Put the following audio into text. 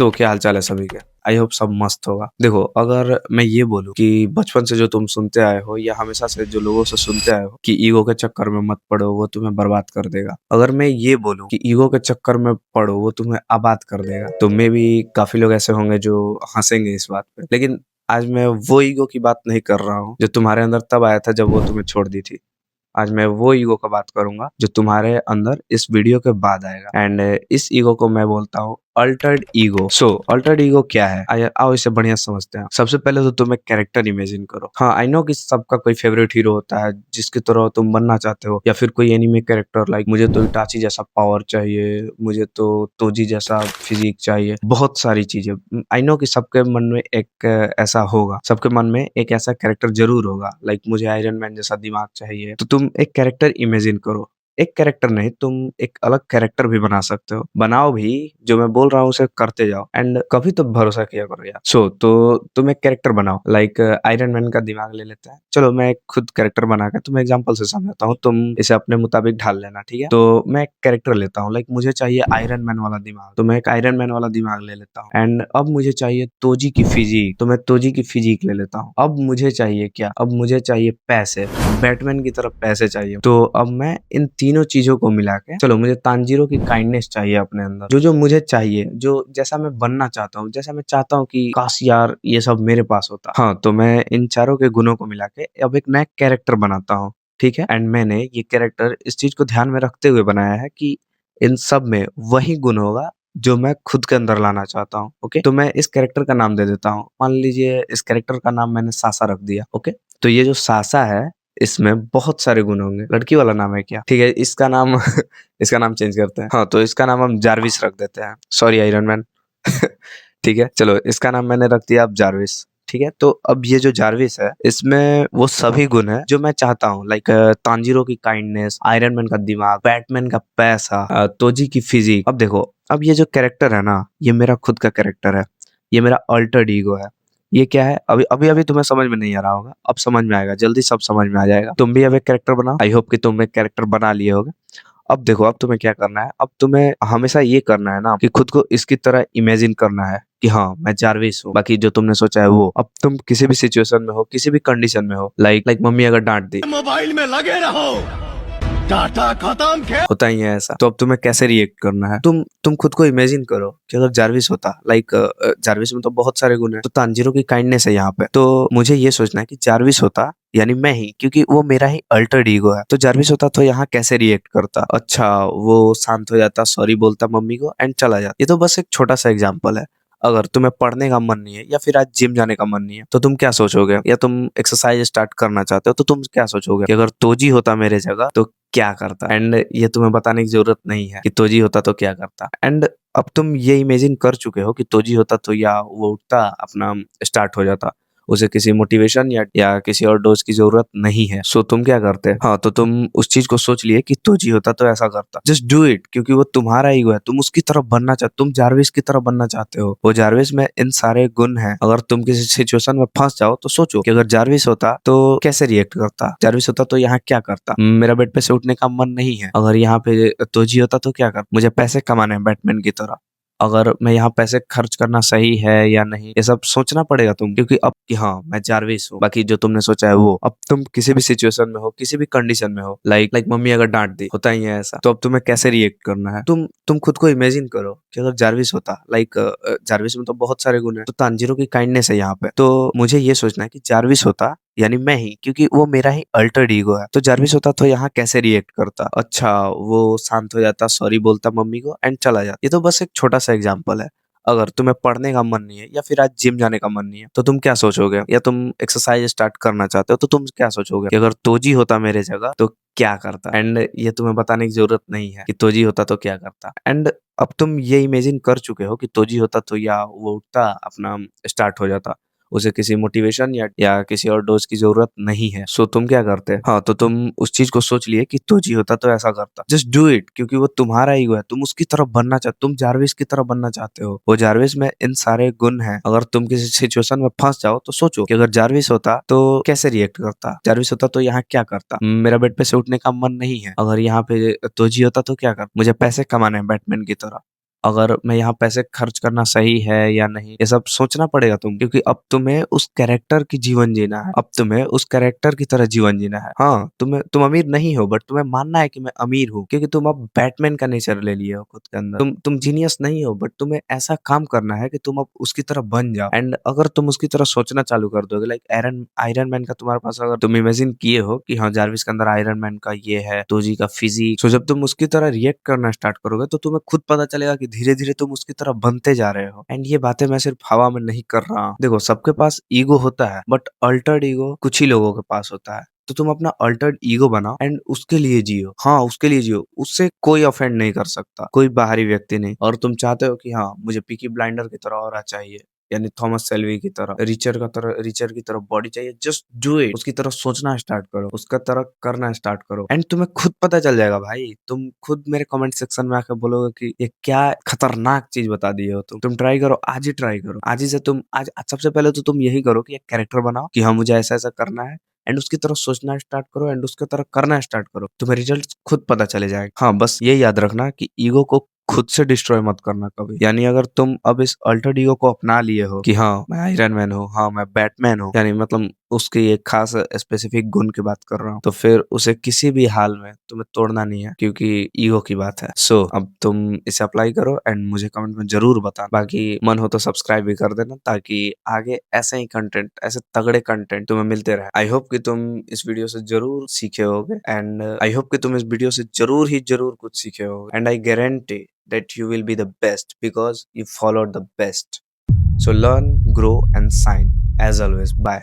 तो क्या हालचाल है सभी के। आई होप सब मस्त होगा। देखो, अगर मैं ये बोलूं कि बचपन से जो तुम सुनते आए हो या हमेशा से जो लोगों से सुनते आए हो कि ईगो के चक्कर में मत पड़ो, वो तुम्हें बर्बाद कर देगा। अगर मैं ये बोलूं कि ईगो के चक्कर में पड़ो, वो तुम्हें आबाद कर देगा, तो मे भी काफी लोग ऐसे होंगे जो हंसेंगे इस बात पे। लेकिन आज मैं वो ईगो की बात नहीं कर रहा हूँ जो तुम्हारे अंदर तब आया था जब वो तुम्हें छोड़ दी थी। आज मैं वो ईगो का बात करूंगा जो तुम्हारे अंदर इस वीडियो के बाद आएगा। एंड इस ईगो को मैं बोलता हूँ अल्टर्ड ईगो। सो अल्टर्ड ईगो क्या है, आओ इसे बढ़िया समझते हैं। सबसे पहले तो तुम एक कैरेक्टर इमेजिन करो। हाँ, आई नो कि सबका कोई फेवरेट हीरो होता है जिसकी तरह तुम बनना चाहते हो, या फिर कोई एनिमे कैरेक्टर लाइक मुझे तो इटाची जैसा पावर चाहिए, मुझे तो तोजी जैसा फिजिक चाहिए, बहुत सारी चीजें। आई नो कि सबके मन में एक ऐसा होगा, सबके मन में एक ऐसा कैरेक्टर जरूर होगा। लाइक मुझे आयरन मैन जैसा दिमाग चाहिए। तो तुम एक कैरेक्टर इमेजिन करो। एक कैरेक्टर नहीं, तुम एक अलग कैरेक्टर भी बना सकते हो। बनाओ भी, जो मैं बोल रहा हूँ उसे करते जाओ एंड कभी तो भरोसा किया करो यार। तो तुम एक कैरेक्टर बनाओ। लाइक आयरन मैन का दिमाग ले लेते हैं। चलो, मैं एक खुद कैरेक्टर बना के तुम्हें एग्जांपल से समझाता हूँ, तुम इसे अपने मुताबिक ढाल लेना, ठीक है। तो मैं एक कैरेक्टर लेता हूँ। लाइक मुझे चाहिए आयरन मैन वाला दिमाग, तो मैं एक आयरन मैन वाला दिमाग ले लेता हूँ। एंड अब मुझे चाहिए तोजी की फिजिक, तो मैं तोजी की फिजिक ले लेता हूँ। अब मुझे चाहिए क्या, अब मुझे चाहिए पैसे, बैटमैन की तरफ पैसे चाहिए। तो अब मैं इन तीनों चीजों को मिला के, चलो मुझे तांजीरो की काइंडनेस चाहिए अपने अंदर, जो जो मुझे चाहिए, जो जैसा मैं बनना चाहता हूँ, जैसा मैं चाहता हूँ कि काश यार ये सब मेरे पास होता। हाँ, तो मैं इन चारों के गुणों को मिला के अब एक नया कैरेक्टर बनाता हूँ, ठीक है। एंड मैंने ये कैरेक्टर इस चीज को ध्यान में रखते हुए बनाया है कि इन सब में वही गुण होगा जो मैं खुद के अंदर लाना चाहता हूँ। ओके, तो मैं इस कैरेक्टर का नाम दे देता हूँ। मान लीजिए इस कैरेक्टर का नाम मैंने सासा रख दिया। ओके, तो ये जो सासा है, इसमें बहुत सारे गुण होंगे। लड़की वाला नाम है क्या, ठीक है, इसका नाम इसका नाम चेंज करते हैं। हाँ, तो इसका नाम हम जारविस रख देते हैं। Sorry iron man. ठीक है, चलो इसका नाम मैंने रख दिया अब जारविस। ठीक है, तो अब ये जो जारविस है, इसमें वो सभी गुण है जो मैं चाहता हूँ। लाइक तांजीरो की काइंडनेस, आयरन मैन का दिमाग, बैटमैन का पैसा, तोजी की फिजिक। अब देखो, अब ये जो कैरेक्टर है ना, ये मेरा खुद का कैरेक्टर है, ये मेरा अल्टर्ड ईगो है। ये क्या है, अभी अभी अभी तुम्हें समझ में नहीं आ रहा होगा, अब समझ में आएगा, जल्दी सब समझ में आ जाएगा। तुम भी अब एक कैरेक्टर बनाओ। आई होप कि तुम एक कैरेक्टर बना लिए होगे। अब देखो, अब तुम्हें क्या करना है, अब तुम्हें हमेशा ये करना है ना कि खुद को इसकी तरह इमेजिन करना है कि हाँ मैं जारविस हूँ। बाकी जो तुमने सोचा है वो, अब तुम किसी भी सिचुएशन में हो, किसी भी कंडीशन में हो, लाइक मम्मी अगर डांट दी, मोबाइल में लगे रहो, डाटा खत्म के होता ही है ऐसा, तो अब तुम्हें कैसे रिएक्ट करना है, तुम खुद को इमेजिन करो कि अगर जारविस होता। लाइक जारविस में तो बहुत सारे गुण है, तो तांजीरो की काइंडनेस है यहाँ पे। तो मुझे ये सोचना है कि जारविस होता, यानी मैं ही, क्योंकि वो मेरा ही अल्टर्ड ईगो है। तो जारविस होता तो यहाँ कैसे रिएक्ट करता, अच्छा वो शांत हो जाता, सॉरी बोलता मम्मी को एंड चला जाता। ये तो बस एक छोटा सा एग्जाम्पल है। अगर तुम्हें पढ़ने का मन नहीं है या फिर आज जिम जाने का मन नहीं है, तो तुम क्या सोचोगे, या तुम एक्सरसाइज स्टार्ट करना चाहते हो, तो तुम क्या सोचोगे कि अगर तोजी होता मेरे जगह तो क्या करता। एंड ये तुम्हें बताने की जरूरत नहीं है कि तोजी होता तो क्या करता। एंड अब तुम ये इमेजिन कर चुके हो कि तोजी होता तो या वो उठता, अपना स्टार्ट हो जाता, उसे किसी मोटिवेशन या किसी और डोज की जरूरत नहीं है। सो तुम क्या करते, हाँ तो तुम उस चीज को सोच लिए कि तोजी होता तो ऐसा करता। जस्ट डू इट, क्योंकि वो तुम्हारा ईगो है, तुम उसकी तरफ बनना चाहते, तुम जारविस की तरफ बनना चाहते हो। वो जारविस में इन सारे गुण हैं। अगर तुम किसी सिचुएशन में फंस जाओ तो सोचो कि अगर जारविस होता तो कैसे रिएक्ट करता, जारविस होता तो यहाँ क्या करता, मेरा बेड पे से उठने का मन नहीं है, अगर यहाँ पे तोजी होता तो क्या करता, मुझे पैसे कमाने हैं बैटमैन की तरह, अगर मैं यहाँ पैसे खर्च करना सही है या नहीं, ये सब सोचना पड़ेगा तुम, क्योंकि अब कि हाँ मैं जारविस हूँ। बाकी जो तुमने सोचा है वो, अब तुम किसी भी सिचुएशन में हो, किसी भी कंडीशन में हो, लाइक मम्मी अगर डांट दी, होता ही है ऐसा, तो अब तुम्हें कैसे रिएक्ट करना है, तुम खुद को इमेजिन करो कि अगर जारविस होता। लाइक जारविस में तो बहुत सारे गुण है, तो तांजीरो की काइंडनेस है यहाँ पे। तो मुझे ये सोचना है कि जारविस होता, यानी मैं ही, क्योंकि वो मेरा ही अल्टर्ड ईगो है। तो जारविस होता तो यहाँ कैसे रिएक्ट करता, अच्छा वो शांत हो जाता, सॉरी बोलता मम्मी को एंड चला जाता। ये तो बस एक छोटा सा एग्जांपल है। अगर तुम्हें पढ़ने का मन नहीं है या फिर आज जिम जाने का मन नहीं है, तो तुम क्या सोचोगे, या तुम एक्सरसाइज स्टार्ट करना चाहते हो, तो तुम क्या सोचोगे कि अगर तोजी होता मेरे जगह तो क्या करता। एंड ये तुम्हें बताने की जरूरत नहीं है कि तोजी होता तो क्या करता। एंड अब तुम ये इमेजिन कर चुके हो कि तोजी होता तो या वो उठता, अपना स्टार्ट हो जाता, उसे किसी मोटिवेशन या किसी और डोज की जरूरत नहीं है। सो तुम क्या करते, हाँ तो तुम उस चीज को सोच लिए कि तोजी होता तो ऐसा करता। जस्ट डू इट, क्योंकि वो तुम्हारा ईगो है, तुम उसकी तरफ बनना चाहते, तुम जारविस की तरफ बनना चाहते हो। वो जारविस में इन सारे गुण हैं। अगर तुम किसी सिचुएशन में फंस जाओ तो सोचो कि अगर जारविस होता तो कैसे रिएक्ट करता, जारविस होता तो यहाँ क्या करता, मेरा बेड पे से उठने का मन नहीं है, अगर यहाँ पे तोजी होता तो क्या करता, मुझे पैसे कमाने हैं बैटमैन की तरह, अगर मैं यहाँ पैसे खर्च करना सही है या नहीं, ये सब सोचना पड़ेगा तुम, क्योंकि अब तुम्हें उस कैरेक्टर की जीवन जीना है, अब तुम्हें उस कैरेक्टर की तरह जीवन जीना है। हाँ, तुम अमीर नहीं हो, बट तुम्हें मानना है कि मैं अमीर हूँ, क्योंकि तुम अब बैटमैन का नेचर ले लिए हो खुद के अंदर। तुम जीनियस नहीं हो, बट तुम्हें ऐसा काम करना है कि तुम अब उसकी तरह बन जाओ। एंड अगर तुम उसकी तरह सोचना चालू कर दोगे, लाइक आयरन मैन का तुम्हारे पास, अगर तुम इमेजिन किए हो कि हाँ जारविस के अंदर आयरन मैन का ये है, टोजी का फिजिक, तो जब तुम उसकी तरह रिएक्ट करना स्टार्ट करोगे तो तुम्हें खुद पता चलेगा कि धीरे धीरे तुम उसकी तरह बनते जा रहे हो। एंड ये बातें मैं सिर्फ हवा में नहीं कर रहा हूँ। देखो, सबके पास ईगो होता है, बट अल्टर्ड ईगो कुछ ही लोगों के पास होता है। तो तुम अपना अल्टर्ड ईगो बनाओ एंड उसके लिए जियो। हाँ, उसके लिए जियो, उससे कोई ऑफेंड नहीं कर सकता, कोई बाहरी व्यक्ति नहीं। और तुम चाहते हो कि हाँ मुझे पीकी ब्लाइंडर की तरह ऑरा चाहिए, यानी थॉमस सेल्वी की तरह, रिचर की तरह बॉडी चाहिए, जस्ट डू इट। उसकी तरह सोचना स्टार्ट करो, उसका तरह करना स्टार्ट करो, एंड तुम्हें खुद पता चल जाएगा भाई। तुम खुद मेरे कमेंट सेक्शन में आकर बोलोगे कि ये क्या खतरनाक चीज बता दी हो तुम ट्राई करो, आज ही ट्राई करो, आज ही से तुम आज सबसे पहले तो तुम यही करो कि एक कैरेक्टर बनाओ कि हाँ मुझे ऐसा ऐसा करना है, एंड उसकी तरह सोचना स्टार्ट करो, एंड उसकी तरह करना स्टार्ट करो, तुम्हें रिजल्ट खुद पता चले जाएगा। हाँ, बस ये याद रखना कि ईगो को खुद से डिस्ट्रॉय मत करना कभी। यानी अगर तुम अब इस अल्टर ईगो को अपना लिए हो कि हाँ मैं आयरन मैन हूँ, हाँ मैं बैटमैन हूँ, यानी मतलब उसकी एक खास स्पेसिफिक गुण की बात कर रहा हूँ, तो फिर उसे किसी भी हाल में तुम्हें तोड़ना नहीं है, क्योंकि ईगो की बात है। सो अब तुम इसे अप्लाई करो एंड मुझे कमेंट में जरूर बताना। बाकी मन हो तो सब्सक्राइब भी कर देना, ताकि आगे ऐसे ही कंटेंट, ऐसे तगड़े कंटेंट तुम्हें मिलते रहे। आई होप कि तुम इस वीडियो से जरूर सीखे होगे, एंड आई होप कि तुम इस वीडियो से जरूर कुछ सीखे होगे, and I guarantee that you will be the best because you followed the best. So learn, grow and shine. As always, bye.